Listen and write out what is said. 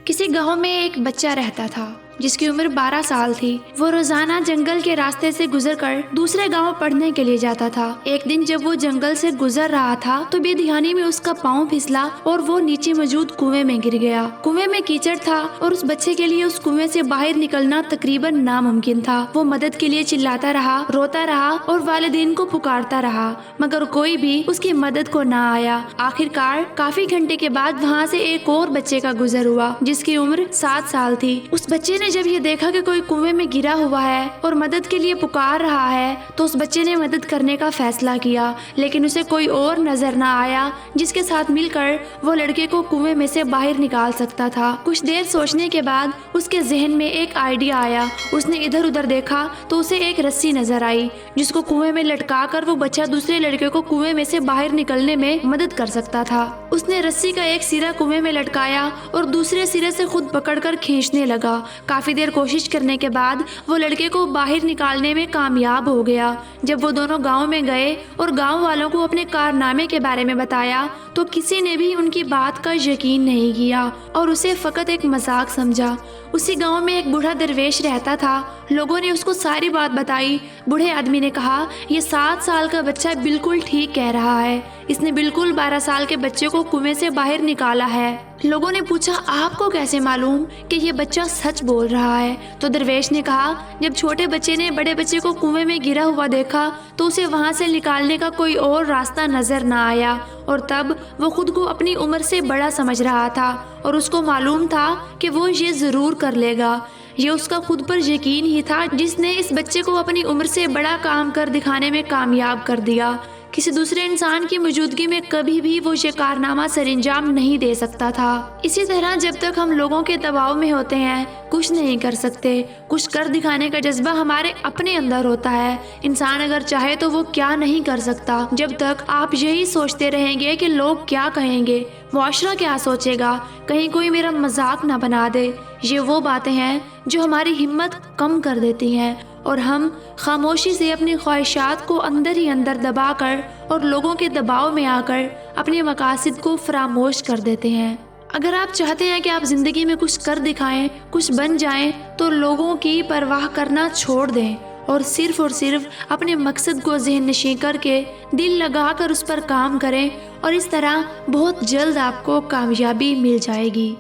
کسی گاؤں میں ایک بچہ رہتا تھا جس کی عمر 12 سال تھی۔ وہ روزانہ جنگل کے راستے سے گزر کر دوسرے گاؤں پڑھنے کے لیے جاتا تھا۔ ایک دن جب وہ جنگل سے گزر رہا تھا تو بے دھیانی میں اس کا پاؤں پھسلا اور وہ نیچے موجود کنویں میں گر گیا۔ کنویں میں کیچڑ تھا اور اس بچے کے لیے اس کنویں سے باہر نکلنا تقریباً ناممکن تھا۔ وہ مدد کے لیے چلاتا رہا، روتا رہا اور والدین کو پکارتا رہا، مگر کوئی بھی اس کی مدد کو نہ آیا۔ آخرکار کافی گھنٹے کے بعد وہاں سے ایک اور بچے کا گزر ہوا جس کی عمر 7 سال تھی۔ اس بچے نے جب یہ دیکھا کہ کوئی کنویں میں گرا ہوا ہے اور مدد کے لیے پکار رہا ہے تو اس بچے نے مدد کرنے کا فیصلہ کیا، لیکن اسے کوئی اور نظر نہ آیا جس کے ساتھ مل کر وہ لڑکے کو کنویں میں سے باہر نکال سکتا تھا۔ کچھ دیر سوچنے کے بعد اس کے ذہن میں ایک آئیڈیا آیا۔ اس نے ادھر ادھر دیکھا تو اسے ایک رسی نظر آئی جس کو کنویں میں لٹکا کر وہ بچہ دوسرے لڑکے کو کنویں میں سے باہر نکلنے میں مدد کر سکتا تھا۔ اس نے رسی کا ایک سرا کنویں میں لٹکایا اور دوسرے سرے سے خود پکڑ کر کھینچنے لگا۔ کافی دیر کوشش کرنے کے بعد وہ لڑکے کو باہر نکالنے میں کامیاب ہو گیا۔ جب وہ دونوں گاؤں میں گئے اور گاؤں والوں کو اپنے کارنامے کے بارے میں بتایا تو کسی نے بھی ان کی بات کا یقین نہیں کیا اور اسے فقط ایک مذاق سمجھا۔ اسی گاؤں میں ایک بوڑھا درویش رہتا تھا۔ لوگوں نے اس کو ساری بات بتائی۔ بوڑھے آدمی نے کہا، یہ 7 سال کا بچہ بالکل ٹھیک کہہ رہا ہے، اس نے بالکل 12 سال کے بچے کو کنویں سے باہر نکالا ہے۔ لوگوں نے پوچھا، آپ کو کیسے معلوم کہ یہ بچہ سچ بول رہا ہے؟ تو درویش نے کہا، جب چھوٹے بچے نے بڑے بچے کو کنویں میں گرا ہوا دیکھا تو اسے وہاں سے نکالنے کا کوئی اور راستہ نظر نہ آیا، اور تب وہ خود کو اپنی عمر سے بڑا سمجھ رہا تھا اور اس کو معلوم تھا کہ وہ یہ ضرور کر لے گا۔ یہ اس کا خود پر یقین ہی تھا جس نے اس بچے کو اپنی عمر سے بڑا کام کر دکھانے میں کامیاب کر دیا۔ کسی دوسرے انسان کی موجودگی میں کبھی بھی وہ یہ کارنامہ سر انجام نہیں دے سکتا تھا۔ اسی طرح جب تک ہم لوگوں کے دباؤ میں ہوتے ہیں کچھ نہیں کر سکتے۔ کچھ کر دکھانے کا جذبہ ہمارے اپنے اندر ہوتا ہے۔ انسان اگر چاہے تو وہ کیا نہیں کر سکتا۔ جب تک آپ یہی سوچتے رہیں گے کہ لوگ کیا کہیں گے، معاشرہ کیا سوچے گا، کہیں کوئی میرا مذاق نہ بنا دے، یہ وہ باتیں ہیں جو ہماری ہمت کم کر دیتی ہیں اور ہم خاموشی سے اپنی خواہشات کو اندر ہی اندر دبا کر اور لوگوں کے دباؤ میں آ کر اپنے مقاصد کو فراموش کر دیتے ہیں۔ اگر آپ چاہتے ہیں کہ آپ زندگی میں کچھ کر دکھائیں، کچھ بن جائیں، تو لوگوں کی پرواہ کرنا چھوڑ دیں اور صرف اپنے مقصد کو ذہن نشین کر کے دل لگا کر اس پر کام کریں، اور اس طرح بہت جلد آپ کو کامیابی مل جائے گی۔